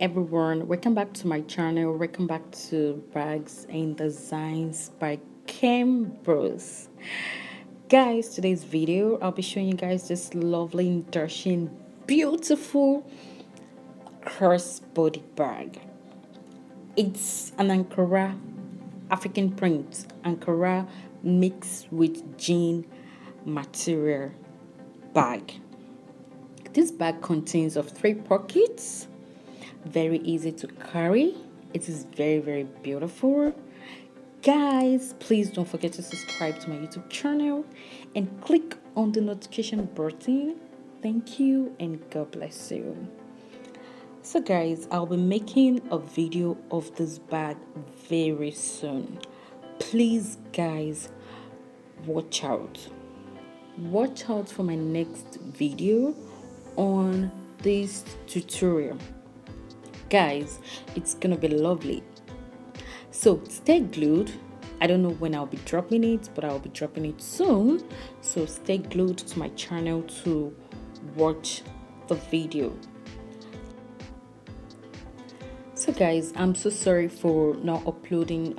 everyone, welcome back to my channel. Welcome back to Bags and Designs by Khembuzz. Guys, today's video I'll be showing you guys this lovely, dashing, beautiful crossbody bag. It's an Ankara African print, Ankara mixed with jean material bag. This bag contains of 3 pockets, very easy to carry. It is very beautiful. Guys, please don't forget to subscribe to my YouTube channel and click on the notification button. Thank you and God bless you. So guys, I'll be making a video of this bag very soon. Please guys, watch out for my next video on this tutorial. Guys, it's gonna be lovely, so stay glued. I don't know when I'll be dropping it, but I'll be dropping it soon, so stay glued to my channel to watch the video. So guys, I'm so sorry for not uploading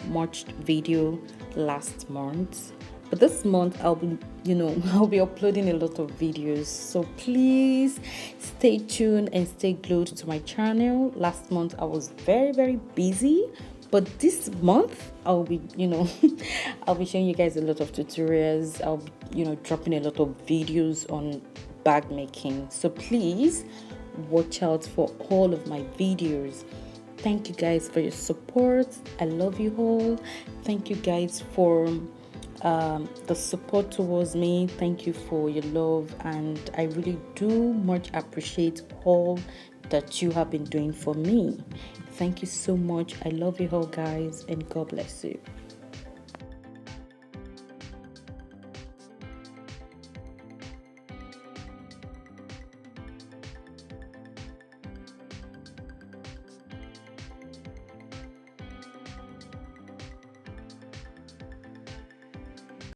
much video last month, but this month I'll be I'll be uploading a lot of videos, so please stay tuned and stay glued to my channel. Last month I was very busy, but this month I'll be I'll be showing you guys a lot of tutorials. I'll be dropping a lot of videos on bag making, so please watch out for all of my videos. Thank you guys for your support. I love you all. Thank you guys for the support towards me. Thank you for your love, and I really do much appreciate all that you have been doing for me. Thank you so much. I love you all guys, and God bless you.